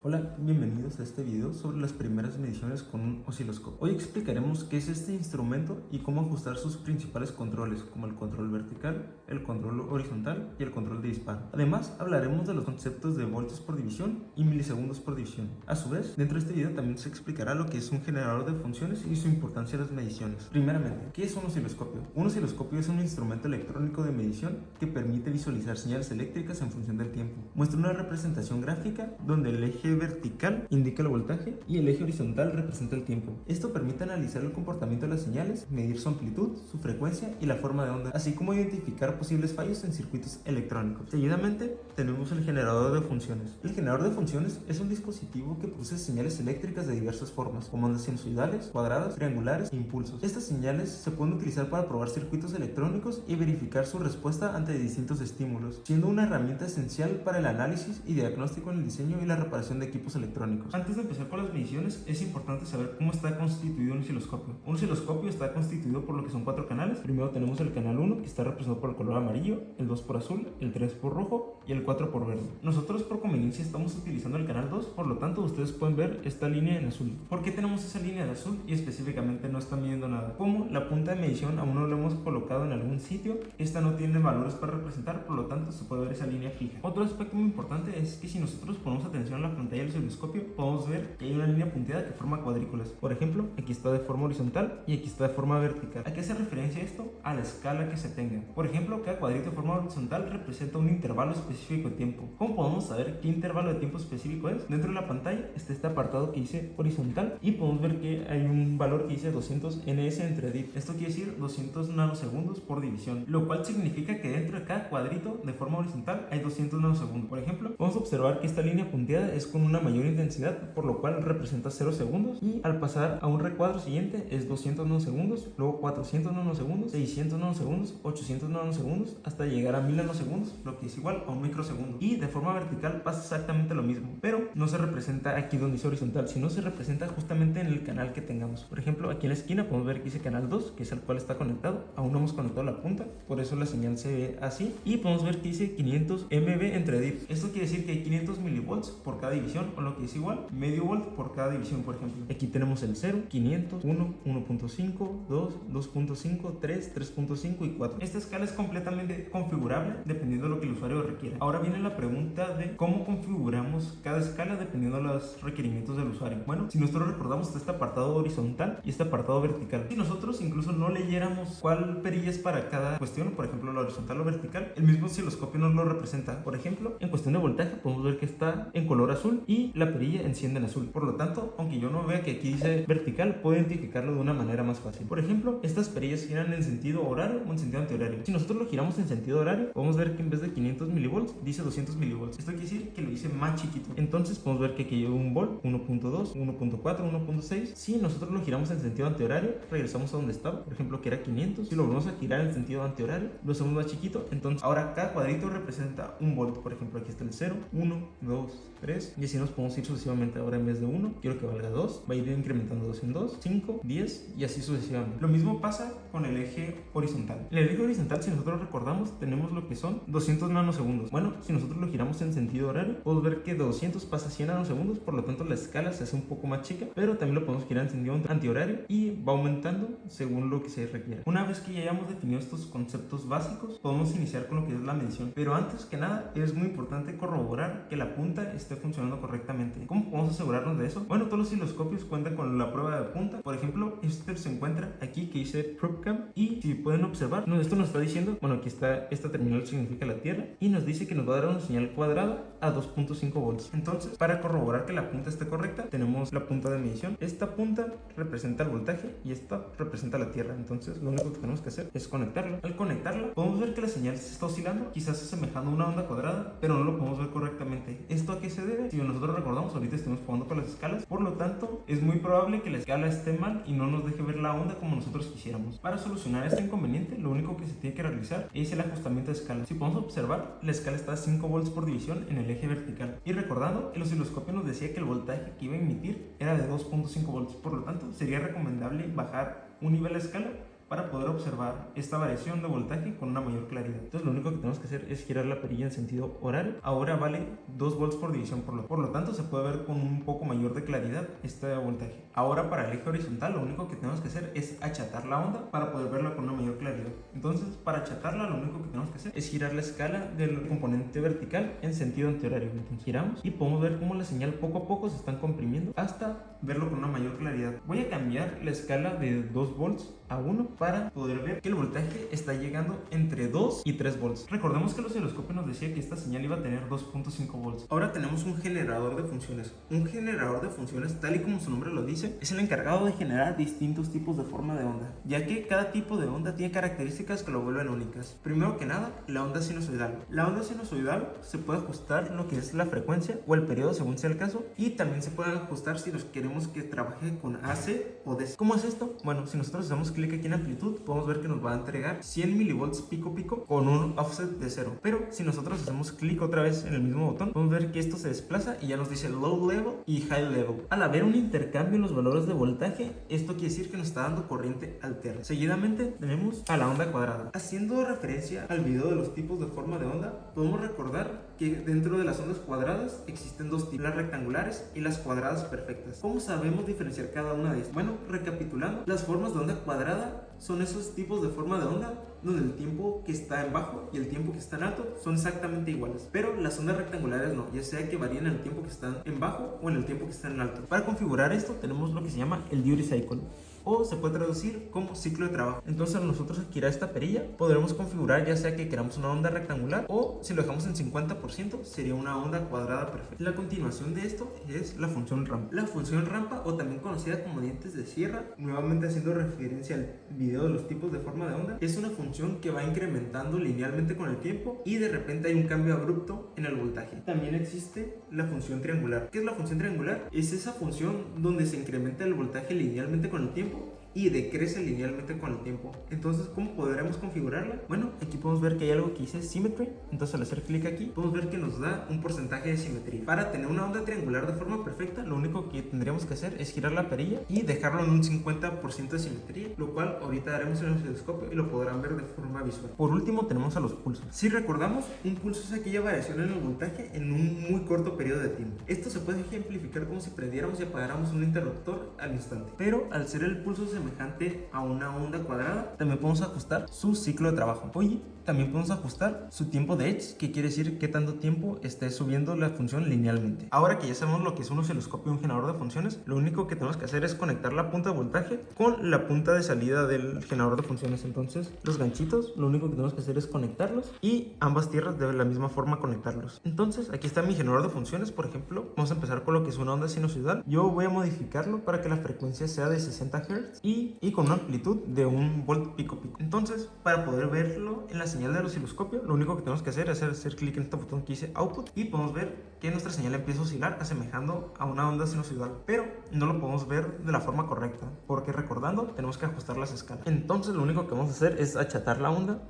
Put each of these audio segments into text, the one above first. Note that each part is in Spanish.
Hola, bienvenidos a este video sobre las primeras mediciones con un osciloscopio. Hoy explicaremos qué es este instrumento y cómo ajustar sus principales controles, como el control vertical, el control horizontal y el control de disparo. Además, hablaremos de los conceptos de voltios por división y milisegundos por división. A su vez, dentro de este video también se explicará lo que es un generador de funciones y su importancia en las mediciones. Primeramente, ¿qué es un osciloscopio? Un osciloscopio es un instrumento electrónico de medición que permite visualizar señales eléctricas en función del tiempo. Muestra una representación gráfica donde el eje vertical indica el voltaje y el eje horizontal representa el tiempo. Esto permite analizar el comportamiento de las señales, medir su amplitud, su frecuencia y la forma de onda, así como identificar posibles fallos en circuitos electrónicos. Seguidamente tenemos el generador de funciones. El generador de funciones es un dispositivo que produce señales eléctricas de diversas formas, como ondas sinusoidales, cuadradas, triangulares e impulsos. Estas señales se pueden utilizar para probar circuitos electrónicos y verificar su respuesta ante distintos estímulos, siendo una herramienta esencial para el análisis y diagnóstico en el diseño y la reparación de equipos electrónicos. Antes de empezar con las mediciones, es importante saber cómo está constituido un osciloscopio. Un osciloscopio está constituido por lo que son 4 canales. Primero tenemos el canal 1, que está representado por el color amarillo, el 2 por azul, el 3 por rojo y el 4 por verde. Nosotros por conveniencia estamos utilizando el canal 2, por lo tanto ustedes pueden ver esta línea en azul. ¿Por qué tenemos esa línea de azul y específicamente no están midiendo nada? Como la punta de medición aún no la hemos colocado en algún sitio, esta no tiene valores para representar, por lo tanto se puede ver esa línea fija. Otro aspecto muy importante es que si nosotros ponemos atención a la pantalla del osciloscopio, podemos ver que hay una línea punteada que forma cuadrículas. Por ejemplo, aquí está de forma horizontal y aquí está de forma vertical. ¿A qué hace referencia esto? A la escala que se tenga. Por ejemplo, cada cuadrito de forma horizontal representa un intervalo específico de tiempo. ¿Cómo podemos saber qué intervalo de tiempo específico es? Dentro de la pantalla está este apartado que dice horizontal y podemos ver que hay un valor que dice 200 ns entre div. Esto quiere decir 200 nanosegundos por división, lo cual significa que dentro de cada cuadrito de forma horizontal hay 200 nanosegundos. Por ejemplo, vamos a observar que esta línea punteada es con una mayor intensidad, por lo cual representa 0 segundos, y al pasar a un recuadro siguiente es 200 nanosegundos, luego 400 nanosegundos, 600 nanosegundos, 800 nanosegundos, hasta llegar a 1000 nanosegundos, lo que es igual a un microsegundo. Y de forma vertical pasa exactamente lo mismo, pero no se representa aquí donde dice horizontal, sino se representa justamente en el canal que tengamos. Por ejemplo, aquí en la esquina podemos ver que dice canal 2, que es el cual está conectado. Aún no hemos conectado la punta, por eso la señal se ve así, y podemos ver que dice 500 MB entre div. Esto quiere decir que hay 500 milivolts por cada división, o lo que es igual medio volt por cada división. Por ejemplo, aquí tenemos el 0, 500, 1, 1.5, 2, 2.5, 3, 3.5 y 4. Esta escala es completamente configurable dependiendo de lo que el usuario requiera. Ahora viene la pregunta de cómo configuramos cada escala dependiendo de los requerimientos del usuario. Bueno, si nosotros recordamos este apartado horizontal y este apartado vertical, si nosotros incluso no leyéramos cuál perilla es para cada cuestión, por ejemplo la horizontal o vertical, el mismo osciloscopio nos lo representa. Por ejemplo, en cuestión de voltaje podemos ver que está en color azul y la perilla enciende en azul. Por lo tanto, aunque yo no vea que aquí dice vertical, puedo identificarlo de una manera más fácil. Por ejemplo, estas perillas giran en sentido horario o en sentido antihorario. Si nosotros lo giramos en sentido horario, podemos ver que en vez de 500 milivolts dice 200 milivolts. Esto quiere decir que lo hice más chiquito. Entonces podemos ver que aquí lleva un volt, 1.2, 1.4, 1.6. Si nosotros lo giramos en sentido antihorario, regresamos a donde estaba, por ejemplo que era 500. Si lo volvemos a girar en sentido antihorario, lo hacemos más chiquito. Entonces ahora cada cuadrito representa un volt. Por ejemplo, aquí está el 0, 1, 2, 3, y así nos podemos ir sucesivamente. Ahora en vez de 1, quiero que valga 2, va a ir incrementando 2 en 2, 5, 10 y así sucesivamente. Lo mismo pasa con el eje horizontal. En el eje horizontal, si nosotros recordamos, tenemos lo que son 200 nanosegundos. Bueno, si nosotros lo giramos en sentido horario, podemos ver que de 200 pasa a 100 nanosegundos, por lo tanto la escala se hace un poco más chica, pero también lo podemos girar en sentido antihorario y va aumentando según lo que se requiera. Una vez que ya hayamos definido estos conceptos básicos, podemos iniciar con lo que es la medición. Pero antes que nada, es muy importante corroborar que la punta esté funcionando correctamente. ¿Cómo podemos asegurarnos de eso? Bueno, todos los osciloscopios cuentan con la prueba de punta. Por ejemplo, este se encuentra aquí que dice ProbeCam, y si pueden observar, esto nos está diciendo, bueno, aquí está, esta terminal significa la Tierra, y nos dice que nos va a dar una señal cuadrada a 2.5 volts. Entonces, para corroborar que la punta esté correcta, tenemos la punta de medición. Esta punta representa el voltaje y esta representa la Tierra. Entonces, lo único que tenemos que hacer es conectarla. Al conectarla, podemos ver que la señal se está oscilando, quizás asemejando a una onda cuadrada, pero no lo podemos ver correctamente. ¿Esto a qué se debe? Si nosotros recordamos, ahorita estamos jugando con las escalas, por lo tanto, es muy probable que la escala esté mal y no nos deje ver la onda como nosotros quisiéramos. Para solucionar este inconveniente, lo único que se tiene que realizar es el ajustamiento de escala. Si podemos observar, la escala está a 5 volts por división en el eje vertical. Y recordando, el osciloscopio nos decía que el voltaje que iba a emitir era de 2.5 volts. Por lo tanto, sería recomendable bajar un nivel a escala para poder observar esta variación de voltaje con una mayor claridad. Entonces lo único que tenemos que hacer es girar la perilla en sentido horario. Ahora vale 2 volts por división por lo tanto se puede ver con un poco mayor de claridad este voltaje. Ahora para el eje horizontal lo único que tenemos que hacer es achatar la onda para poder verla con una mayor claridad. Entonces para achatarla lo único que tenemos que hacer es girar la escala del componente vertical en sentido antihorario. Entonces giramos y podemos ver cómo la señal poco a poco se están comprimiendo hasta verlo con una mayor claridad. Voy a cambiar la escala de 2 volts a 1 para poder ver que el voltaje está llegando entre 2 y 3 volts. Recordemos que el osciloscopio nos decía que esta señal iba a tener 2.5 volts. Ahora tenemos un generador de funciones. Un generador de funciones, tal y como su nombre lo dice, es el encargado de generar distintos tipos de forma de onda, ya que cada tipo de onda tiene características que lo vuelven únicas. Primero que nada, la onda sinusoidal. La onda sinusoidal se puede ajustar lo que es la frecuencia o el periodo según sea el caso, y también se puede ajustar si nos queremos que trabaje con AC o DC. ¿Cómo es esto? Bueno, si nosotros damos clic aquí en amplitud, podemos ver que nos va a entregar 100 milivolts pico pico con un offset de 0. Pero si nosotros hacemos clic otra vez en el mismo botón, podemos ver que esto se desplaza y ya nos dice low level y high level. Al haber un intercambio en los valores de voltaje, esto quiere decir que nos está dando corriente alterna. Seguidamente tenemos a la onda cuadrada. Haciendo referencia al video de los tipos de forma de onda, podemos recordar que dentro de las ondas cuadradas existen dos tipos, las rectangulares y las cuadradas perfectas. ¿Cómo sabemos diferenciar cada una de estas? Bueno, recapitulando, las formas de onda cuadrada son esos tipos de forma de onda donde el tiempo que está en bajo y el tiempo que está en alto son exactamente iguales, pero las ondas rectangulares no, ya sea que varíen en el tiempo que están en bajo o en el tiempo que están en alto. Para configurar esto tenemos lo que se llama el duty cycle, o se puede traducir como ciclo de trabajo. Entonces al nosotros girar esta perilla podremos configurar ya sea que queramos una onda rectangular, o si lo dejamos en 50% sería una onda cuadrada perfecta. La continuación de esto es la función rampa. La función rampa, o también conocida como dientes de sierra, nuevamente haciendo referencia al video de los tipos de forma de onda, es una función que va incrementando linealmente con el tiempo y de repente hay un cambio abrupto en el voltaje. También existe la función triangular. ¿Qué es la función triangular? Es esa función donde se incrementa el voltaje linealmente con el tiempo y decrece linealmente con el tiempo. Entonces, ¿cómo podremos configurarla? Bueno, aquí podemos ver que hay algo que dice Symmetry. Entonces al hacer clic aquí podemos ver que nos da un porcentaje de simetría. Para tener una onda triangular de forma perfecta, lo único que tendríamos que hacer es girar la perilla y dejarlo en un 50% de simetría, lo cual ahorita haremos en el osciloscopio y lo podrán ver de forma visual. Por último tenemos a los pulsos. Si recordamos, un pulso es aquella variación en el voltaje en un muy corto periodo de tiempo. Esto se puede ejemplificar como si prendiéramos y apagáramos un interruptor al instante, pero al ser el pulso semejante a una onda cuadrada, también podemos ajustar su ciclo de trabajo. Oye, también podemos ajustar su tiempo de edge, que quiere decir qué tanto tiempo esté subiendo la función linealmente. Ahora que ya sabemos lo que es un osciloscopio y un generador de funciones, lo único que tenemos que hacer es conectar la punta de voltaje con la punta de salida del generador de funciones. Entonces los ganchitos, lo único que tenemos que hacer es conectarlos, y ambas tierras de la misma forma conectarlos. Entonces aquí está mi generador de funciones. Por ejemplo, vamos a empezar con lo que es una onda sinusoidal. Yo voy a modificarlo para que la frecuencia sea de 60 Hz y con una amplitud de 1 volt pico pico. Entonces, para poder verlo en la señal del osciloscopio, lo único que tenemos que hacer es hacer clic en este botón que dice Output, y podemos ver que nuestra señal empieza a oscilar asemejando a una onda sinusoidal, pero no lo podemos ver de la forma correcta, porque recordando, tenemos que ajustar las escalas. Entonces lo único que vamos a hacer es achatar la onda,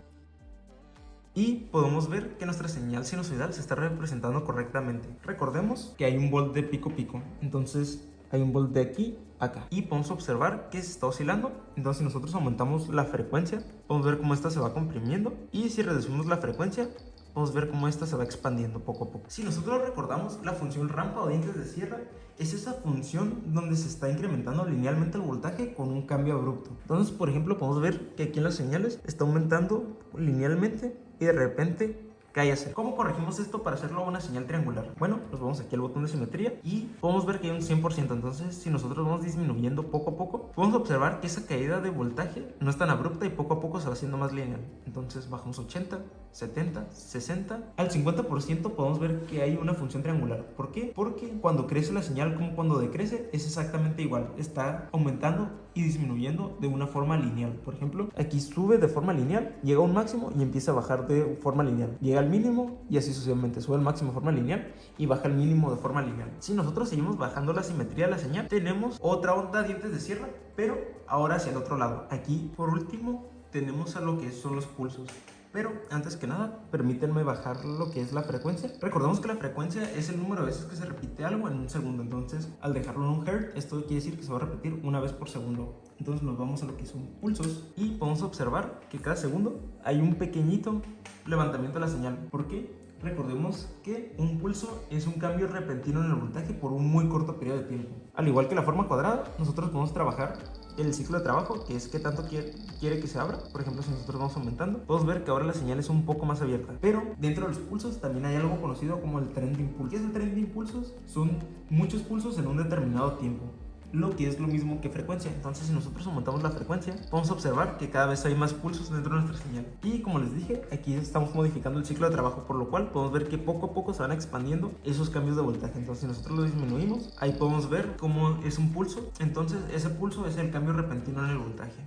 y podemos ver que nuestra señal sinusoidal se está representando correctamente. Recordemos que hay un volt de pico pico, entonces hay un volt de aquí a acá, y podemos observar que se está oscilando. Entonces si nosotros aumentamos la frecuencia, podemos ver cómo esta se va comprimiendo, y si reducimos la frecuencia, podemos ver cómo esta se va expandiendo poco a poco. Si nosotros recordamos, la función rampa o dientes de sierra es esa función donde se está incrementando linealmente el voltaje con un cambio abrupto. Entonces, por ejemplo, podemos ver que aquí en las señales está aumentando linealmente y de repente cae a cero. ¿Cómo corregimos esto para hacerlo una señal triangular? Bueno, nos vamos aquí al botón de simetría y podemos ver que hay un 100%. Entonces, si nosotros vamos disminuyendo poco a poco, podemos observar que esa caída de voltaje no es tan abrupta y poco a poco se va haciendo más lineal. Entonces, bajamos 80, 70, 60. Al 50% podemos ver que hay una función triangular. ¿Por qué? Porque cuando crece la señal como cuando decrece es exactamente igual. Está aumentando y disminuyendo de una forma lineal. Por ejemplo, aquí sube de forma lineal, llega a un máximo y empieza a bajar de forma lineal. Llega al mínimo y así sucesivamente. Sube al máximo de forma lineal y baja al mínimo de forma lineal. Si nosotros seguimos bajando la simetría de la señal, tenemos otra onda dientes de sierra, pero ahora hacia el otro lado. Aquí, por último, tenemos a lo que son los pulsos. Pero antes que nada, permítanme bajar lo que es la frecuencia. Recordemos que la frecuencia es el número de veces que se repite algo en un segundo. Entonces, al dejarlo en un hertz, esto quiere decir que se va a repetir una vez por segundo. Entonces nos vamos a lo que son pulsos y podemos observar que cada segundo hay un pequeñito levantamiento de la señal. ¿Por qué? Recordemos que un pulso es un cambio repentino en el voltaje por un muy corto periodo de tiempo. Al igual que la forma cuadrada, nosotros podemos trabajar el ciclo de trabajo, que es qué tanto quiere que se abra. Por ejemplo, si nosotros vamos aumentando, podemos ver que ahora la señal es un poco más abierta. Pero dentro de los pulsos también hay algo conocido como el tren de impulsos. ¿Qué es el tren de impulsos? Son muchos pulsos en un determinado tiempo, lo que es lo mismo que frecuencia. Entonces, si nosotros aumentamos la frecuencia, vamos a observar que cada vez hay más pulsos dentro de nuestra señal. Y como les dije, aquí estamos modificando el ciclo de trabajo, por lo cual podemos ver que poco a poco se van expandiendo esos cambios de voltaje. Entonces, si nosotros lo disminuimos, ahí podemos ver cómo es un pulso. Entonces, ese pulso es el cambio repentino en el voltaje.